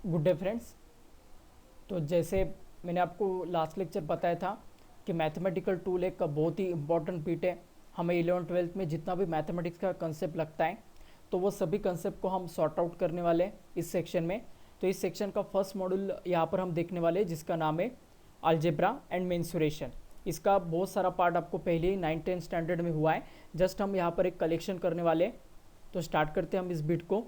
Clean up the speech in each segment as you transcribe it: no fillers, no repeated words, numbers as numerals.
Good day friends. तो जैसे मैंने आपको लास्ट लेक्चर बताया था कि मैथमेटिकल टूल एक बहुत ही इंपॉर्टेंट बीट है। हमें 11th-12th में जितना भी मैथमेटिक्स का कंसेप्ट लगता है तो वो सभी कंसेप्ट को हम सॉर्ट आउट करने वाले हैं इस सेक्शन में। तो इस सेक्शन का फर्स्ट मॉड्यूल यहाँ पर हम देखने वाले हैं जिसका नाम है अलजेब्रा एंड मेंसुरेशन। इसका बहुत सारा पार्ट आपको पहले ही 9th-10th स्टैंडर्ड में हुआ है। जस्ट हम यहाँ पर एक कलेक्शन करने वाले हैं। तो स्टार्ट करते हैं हम इस बीट को।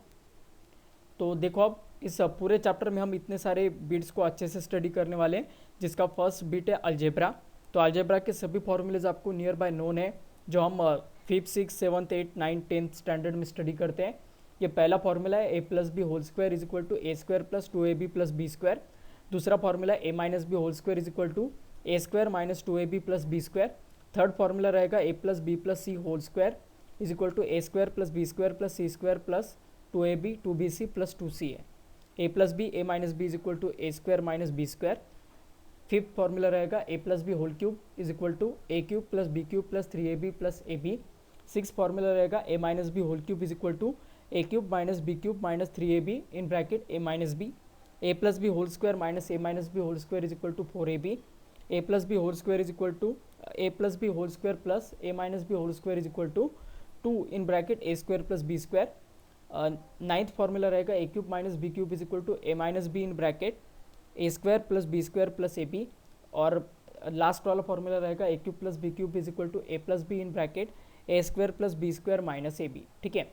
तो देखो अब इस पूरे चैप्टर में हम इतने सारे बीट्स को अच्छे से स्टडी करने वाले हैं जिसका फर्स्ट बीट है अलजेब्रा। तो अलजेब्रा के सभी फॉर्मूलेज आपको नियर बाय नोन है जो हम 5th 6th 7th 8th 9th 10th standard में स्टडी करते हैं। ये पहला फॉर्मूला है a plus b whole square is equal to a square plus 2ab plus B square. दूसरा फॉर्मूला है a minus b whole square is equal to a square minus 2ab plus B square. Third formula रहेगा a plus b plus c whole square is equal to a square plus B square plus c square plus 2ab 2bc plus 2c है। A plus b a minus B is equal to a square minus b square. Fifth formula रहेगा a plus b whole cube is equal to a cube plus b cube plus 3ab plus a b. Six formula रहेगा a minus b whole cube is equal to a cube minus b cube minus 3ab in bracket a minus b. A plus b whole square minus a minus b whole square is equal to 4ab। A plus b whole square is equal to a plus b whole square plus a minus b whole square is equal to 2 in bracket a square plus B square. Ninth formula रहेगा a cube minus b cube is equal to a minus b in bracket a square plus B square plus a b. और last वाला formula रहेगा a cube plus b cube is equal to a plus b in bracket a square plus B square minus A B. ठीक है,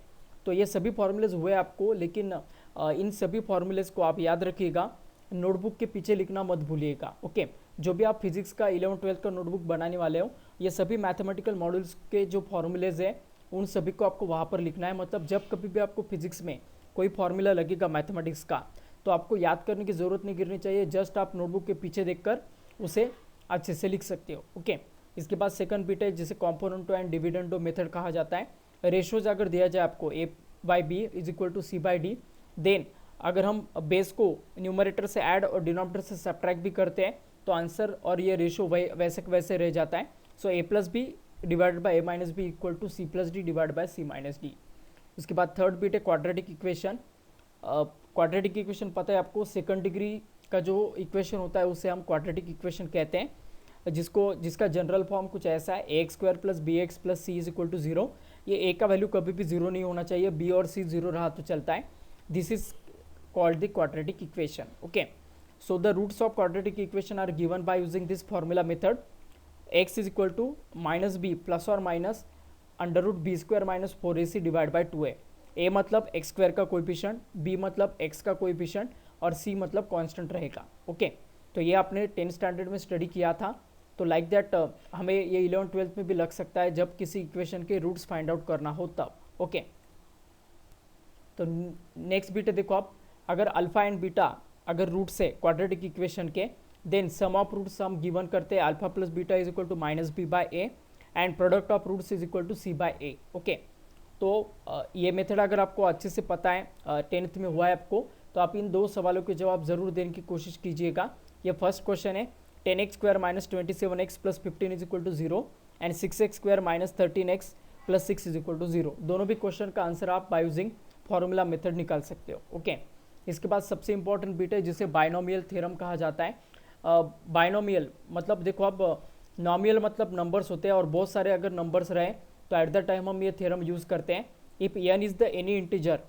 तो ये सभी formulas हुए आपको, लेकिन इन सभी फॉर्मूलेज को आप याद रखिएगा, नोटबुक के पीछे लिखना मत भूलिएगा। ओके, जो भी आप फिजिक्स का 11th-12th का नोटबुक बनाने वाले हो, ये सभी मैथमेटिकल मॉड्यूल्स के जो फॉर्मूलेज है उन सभी को आपको वहाँ पर लिखना है। मतलब जब कभी भी आपको फिजिक्स में कोई फॉर्मूला लगेगा मैथमेटिक्स का तो आपको याद करने की ज़रूरत नहीं गिरनी चाहिए, जस्ट आप नोटबुक के पीछे देखकर उसे अच्छे से लिख सकते हो। ओके, इसके बाद सेकंड बीट है जिसे कॉम्पोनेंटो एंड डिविडेंडो मेथड कहा जाता है। रेशोज अगर दिया जाए आपको a by b is equal to C by d, then अगर हम बेस को न्यूमरेटर से ऐड और डिनोमिनेटर से सब्ट्रैक्ट भी करते हैं तो आंसर और ये रेशो वैसे वैसे रह जाता है। So a plus b divided by a minus b equal to c plus d divide by c minus d. उसके बाद थर्ड बीट है क्वाड्रेटिक इक्वेशन। क्वाड्रेटिक इक्वेशन पता है आपको, सेकंड डिग्री का जो इक्वेशन होता है उसे हम क्वाड्रेटिक इक्वेशन कहते हैं, जिसका जनरल फॉर्म कुछ ऐसा है a x square plus b x plus c is equal to zero. ये ए का वैल्यू कभी भी जीरो नहीं होना चाहिए, बी और सी जीरो रहा तो चलता है। This is called the quadratic equation. Okay, so the roots of quadratic equation are given by using this formula method. x is equal to minus b plus और minus under root b square minus 4ac divide by 2a। a मतलब x square का coefficient, b मतलब x का coefficient और c मतलब constant रहेगा। Okay, तो ये आपने 10th स्टैंडर्ड में स्टडी किया था। तो लाइक दैट हमें ये 11th-12th में भी लग सकता है जब किसी इक्वेशन के रूट्स फाइंड आउट करना हो तब। ओके, तो नेक्स्ट बीटा देखो आप, अगर अल्फा एंड बीटा अगर रूट्स है क्वाड्रेटिक इक्वेशन के, देन सम ऑफ रूट्स हम गिवन करते हैं alpha plus beta is equal to minus B by A and product of roots is equal to C by A. Okay, तो ये method अगर आपको अच्छे से पता है, 10th में हुआ है आपको, तो आप इन दो सवालों के जवाब जरूर देने की कोशिश कीजिएगा। ये फर्स्ट क्वेश्चन है 10x square minus 27x plus 15 is equal to zero and 6x square minus 13x plus 6 is equal to zero. दोनों भी क्वेश्चन का आंसर आप बाय यूजिंग फॉर्मूला मेथड निकाल सकते हो। ओके, इसके बाद सबसे इंपॉर्टेंट बीट है जिसे बायनोमियल थ्योरम कहा जाता है। बायनोमियल मतलब देखो, अब नॉमियल मतलब नंबर्स होते हैं और बहुत सारे अगर नंबर्स रहे तो एट द टाइम हम ये थ्योरम यूज़ करते हैं। If n is the any integer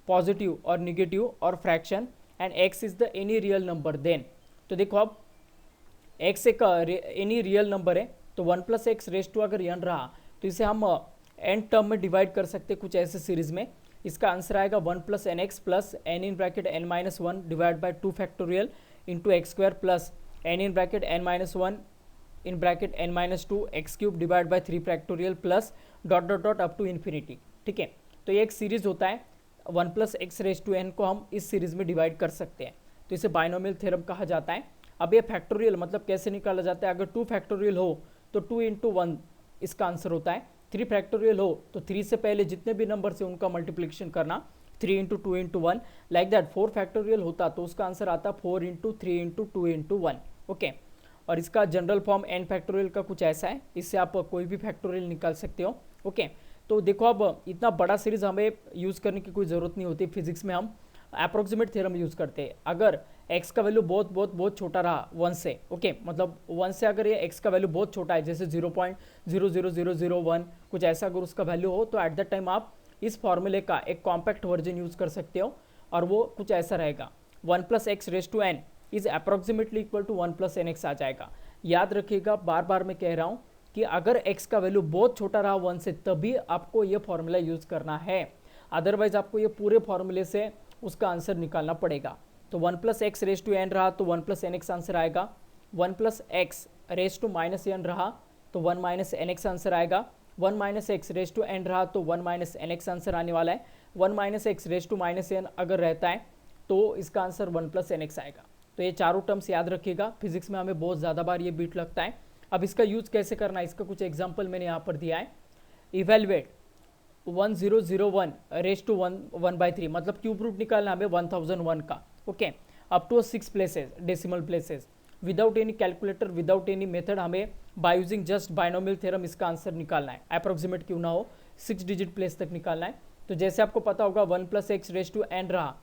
positive और निगेटिव और fraction and x is the any real number, then तो देखो अब x एक एनी रियल नंबर है तो 1 प्लस एक्स रेस टू अगर n रहा तो इसे हम n टर्म में डिवाइड कर सकते हैं कुछ ऐसे सीरीज में। इसका आंसर आएगा 1 plus N X plus N in bracket n minus one divide by 2 factorial into X square plus n in bracket n minus 1 in bracket n minus 2 x cube divide by 3 factorial plus dot dot dot up to infinity. ठीक है, तो ये एक series होता है, 1 plus X raise to N को हम इस सीरीज में डिवाइड कर सकते हैं, तो इसे बायनोमियल थ्योरम कहा जाता है। अब ये फैक्टोरियल मतलब कैसे निकाला जाता है, अगर 2 फैक्टोरियल हो तो 2 इंटू 1 इसका आंसर होता है, 3 फैक्टोरियल हो तो 3 से पहले जितने भी नंबर से उनका मल्टीप्लिकेशन करना, 3 into 2 into 1, like that 4 factorial होता तो उसका आंसर आता 4 इंटू 3 इंटू 2 इंटू 1। ओके, और इसका जनरल फॉर्म n फैक्टोरियल का कुछ ऐसा है, इससे आप कोई भी फैक्टोरियल निकाल सकते हो। ओके, तो देखो अब इतना बड़ा सीरीज हमें यूज़ करने की कोई ज़रूरत नहीं होती फिजिक्स में। हम अप्रोक्सीमेट थ्योरम यूज़ करते हैं। अगर x का वैल्यू बहुत बहुत बहुत छोटा रहा 1 से, ओके मतलब 1 से अगर ये x का वैल्यू बहुत छोटा है, जैसे 0.00001 कुछ ऐसा अगर उसका वैल्यू हो, तो एट द टाइम आप इस फॉर्मूले का एक कॉम्पैक्ट वर्जन यूज़ कर सकते हो, और वो कुछ ऐसा रहेगा 1 + x⁻n is approximately equal to 1 + nx आ जाएगा। याद रखिएगा, बार बार मैं कह रहा हूँ कि अगर x का वैल्यू बहुत छोटा रहा 1 से, तभी आपको ये फॉर्मूला यूज़ करना है, अदरवाइज आपको ये पूरे फॉर्मूले से उसका आंसर निकालना पड़ेगा। तो 1 + x⁻n रहा तो 1 + nx आंसर आएगा, 1 + x⁻n रहा तो 1 - nx आंसर आएगा, 1 - x⁻n रहा तो 1 - nx आंसर आने वाला है, 1 - x⁻n अगर रहता है तो इसका आंसर 1 + nx आएगा। तो ये चारों टर्म्स याद रखिएगा, फिजिक्स में हमें बहुत ज़्यादा बार ये बीट लगता है। अब इसका यूज़ कैसे करना है, इसका कुछ एग्जाम्पल मैंने यहाँ पर दिया है। इवेलुएट 1001 रेज टू 1/3, मतलब क्यूब रूट निकालना हमें 1001 का, okay, up to 6 places decimal places, without any calculator, without any method, हमें by using just binomial theorem इसका आंसर निकालना है, अप्रोक्सीमेट क्यों ना हो, 6 डिजिट प्लेस तक निकालना है। तो जैसे आपको पता होगा 1 + x⁻n रहा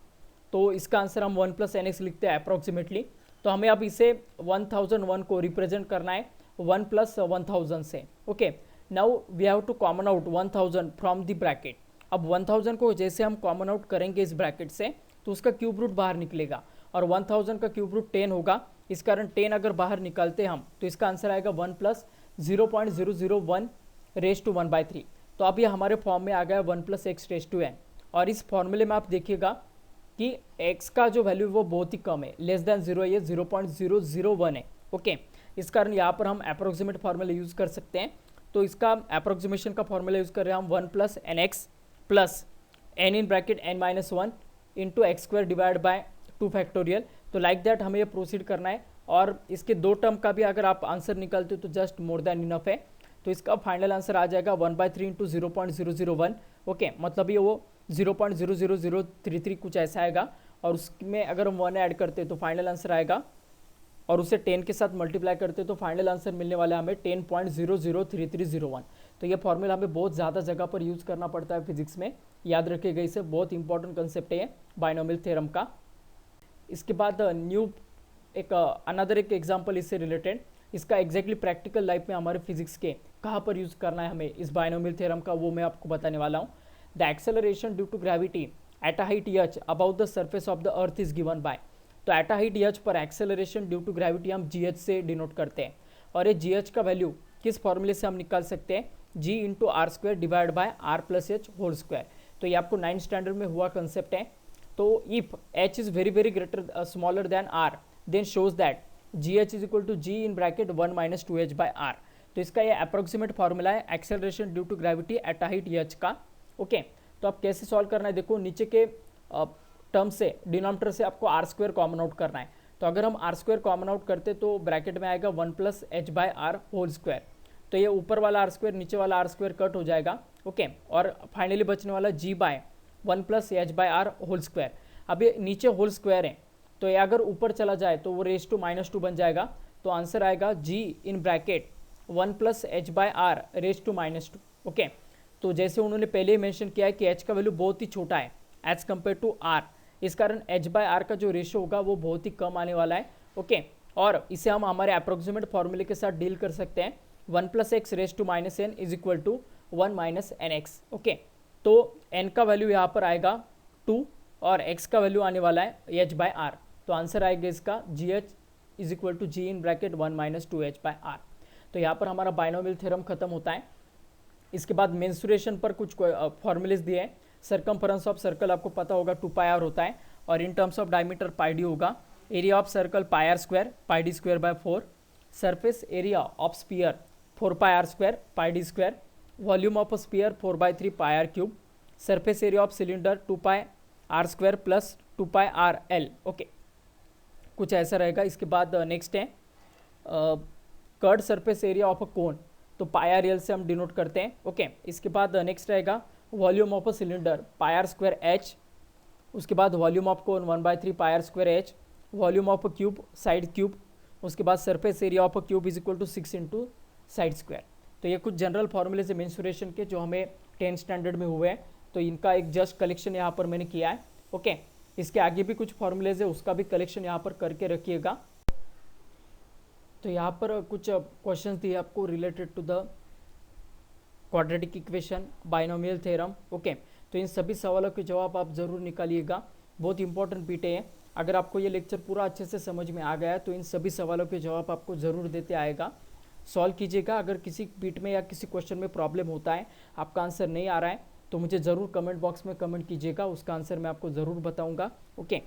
तो इसका आंसर हम 1 + nx लिखते हैं अप्रोक्सीमेटली। तो हमें अब इसे 1001 को रिप्रेजेंट करना है 1 + 1000 से, okay. Now we have to common out 1000 from the bracket. अब 1000 को जैसे हम कॉमन आउट करेंगे इस ब्रैकेट से, तो उसका क्यूब रूट बाहर निकलेगा, और 1000 का क्यूब रूट 10 होगा, इस कारण 10 अगर बाहर निकालते हम तो इसका आंसर आएगा 1 + 0.001 रेज टू 1/3। तो अब ये हमारे फॉर्म में आ गया 1 + x⁻n, और इस फॉर्मूले में आप देखिएगा कि x का जो वैल्यू वो बहुत ही कम है, लेस देन 0 है, ये 0.001 है, ओके। इस कारण यहाँ पर हम अप्रोक्सीमेट फार्मूला यूज़ कर सकते हैं। तो इसका अप्रोक्सीमेशन का फॉर्मूला यूज़ कर रहे हैं हम 1 + nx plus n in bracket n-1 into x² divide by 2 factorial. तो लाइक दैट हमें ये प्रोसीड करना है, और इसके दो टर्म का भी अगर आप आंसर निकालते हो तो जस्ट मोर देन इनफ है। तो इसका फाइनल आंसर आ जाएगा 1/3 इंटू 0.001, ओके, मतलब ये वो 0.00033 कुछ ऐसा आएगा, और उसमें अगर हम 1 ऐड करते हैं तो फाइनल आंसर आएगा, और उसे 10 के साथ मल्टीप्लाई करते हैं तो फाइनल आंसर मिलने वाला है हमें 10.003301। तो ये फॉर्मूला हमें बहुत ज़्यादा जगह पर यूज़ करना पड़ता है फिजिक्स में, याद रखिएगा, इसे बहुत इंपॉर्टेंट कंसेप्ट है बायनोमियल थ्योरम का। इसके बाद न्यू एक अनदर एक एग्जांपल इससे रिलेटेड, इसका एग्जैक्टली प्रैक्टिकल लाइफ में हमारे फिजिक्स के कहाँ पर यूज़ करना है हमें इस बायनोमियल थ्योरम का, वो मैं आपको बताने वाला हूँ। The acceleration due to gravity at a height h about the surface of the earth is given by. तो एट अ हाइट h पर एक्सेलरेशन ड्यू टू ग्रेविटी हम gh से डिनोट करते हैं, और ये gh का वैल्यू किस फॉर्मूले से हम निकाल सकते हैं, g into r² divide by r + h whole square. तो ये आपको 9th स्टैंडर्ड में हुआ कंसेप्ट है। तो if h is very very greater smaller than r, then shows that gh is equal to g in bracket 1 - 2h by r। तो इसका ये अप्रोक्सीमेट फार्मूला है acceleration due to gravity at a height h का, okay. तो आप कैसे solve करना है, देखो नीचे के टर्म से, डिनोमिनेटर से आपको r² कॉमन आउट करना है। तो अगर हम r² कॉमन आउट करते तो ब्रैकेट में आएगा 1 + h by r whole square. तो ये ऊपर वाला r² नीचे वाला r² कट हो जाएगा, ओके, और फाइनली बचने वाला g by 1 + h by r whole square. अब ये नीचे होल स्क्वायर है, तो ये अगर ऊपर चला जाए तो वो रेज टू -2 बन जाएगा। तो आंसर आएगा g in bracket 1 + h by r raise to -2, okay. तो जैसे उन्होंने पहले ही मेंशन किया है कि h का वैल्यू बहुत ही छोटा है एज कम्पेयर टू r, इस कारण h बाय r का जो रेशियो होगा वो बहुत ही कम आने वाला है, ओके। और इसे हम हमारे अप्रोक्सीमेट फॉर्मूले के साथ डील कर सकते हैं, 1 + x raise to -n is equal to 1 - nx, okay. तो n का वैल्यू यहाँ पर आएगा 2 और x का वैल्यू आने वाला है h बाय r। तो आंसर आएगा इसका gh is equal to g in bracket 1 - 2h by r। तो यहाँ पर हमारा बायनोमियल थ्योरम खत्म होता है। इसके बाद मेंसुरेशन पर कुछ फॉर्मूलेज दिए हैं। सर्कमफरेंस ऑफ सर्कल आपको पता होगा 2πr होता है, और in terms of diameter πd होगा। Area of circle πr² πd² by 4, surface area of sphere 4πr² πd², volume of sphere 4/3 πr³, surface area of cylinder 2πr² plus 2πrl, okay, कुछ ऐसा रहेगा। इसके बाद नेक्स्ट है curved surface area of a cone, तो πrl से हम denote करते हैं, ओके। इसके बाद नेक्स्ट रहेगा volume of a cylinder πr²h, उसके बाद volume of cone 1/3 πr²h, volume of a cube side cube, उसके बाद surface area of a cube is equal to 6 into side square. तो ये कुछ जनरल फॉर्मूले से मेंसुरेशन के जो हमें 10th स्टैंडर्ड में हुए हैं, तो इनका एक जस्ट कलेक्शन यहाँ पर मैंने किया है, ओके। इसके आगे भी कुछ फॉर्मूलेज है, उसका भी कलेक्शन यहाँ पर करके रखिएगा। तो यहाँ पर कुछ क्वेश्चन दिए आपको related to the quadratic equation, binomial theorem. Okay, तो इन सभी सवालों के जवाब आप ज़रूर निकालिएगा, बहुत इंपॉर्टेंट बीटे हैं। अगर आपको ये लेक्चर पूरा अच्छे से समझ में आ गया तो इन सभी सवालों के जवाब आपको ज़रूर देते आएगा। सॉल्व कीजिएगा। अगर किसी बीट में या किसी क्वेश्चन में प्रॉब्लम होता है, आपका आंसर नहीं आ रहा है, तो मुझे ज़रूर कमेंट बॉक्स में कमेंट कीजिएगा, उसका आंसर मैं आपको ज़रूर बताऊँगा। ओके,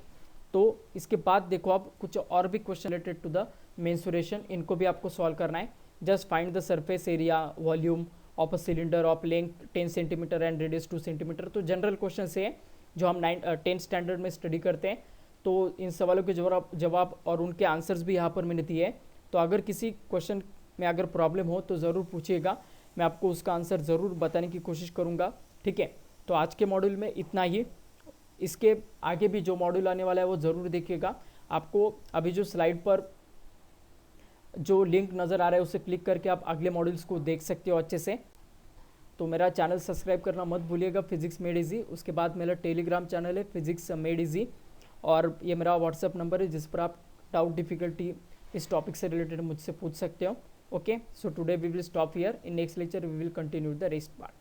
तो इसके बाद देखो आप कुछ और भी question related to the mensuration, इनको भी आपको सॉल्व करना है। Just find the surface area volume of a cylinder of length 10 centimetre and radius 2 centimetre. तो जनरल क्वेश्चन से है जो हम 10th स्टैंडर्ड में स्टडी करते हैं। तो इन सवालों के जवाब और उनके आंसर्स भी यहाँ पर मैंने दिए हैं। तो अगर किसी क्वेश्चन में अगर प्रॉब्लम हो तो ज़रूर पूछिएगा, मैं आपको उसका आंसर ज़रूर बताने की कोशिश करूँगा। ठीक है, तो आज के मॉड्यूल में इतना ही। इसके आगे भी जो मॉड्यूल आने वाला है वो ज़रूर देखिएगा। आपको अभी जो स्लाइड पर जो लिंक नज़र आ रहा है उसे क्लिक करके आप अगले मॉड्यूल्स को देख सकते हो अच्छे से। तो मेरा चैनल सब्सक्राइब करना मत भूलिएगा, फिजिक्स मेड इजी। उसके बाद मेरा टेलीग्राम चैनल है फिजिक्स मेड इजी, और ये मेरा व्हाट्सअप नंबर है जिस पर आप डाउट डिफिकल्टी इस टॉपिक से रिलेटेड मुझसे पूछ सकते हो। Okay, so today we will stop here, in next lecture we will continue the rest part.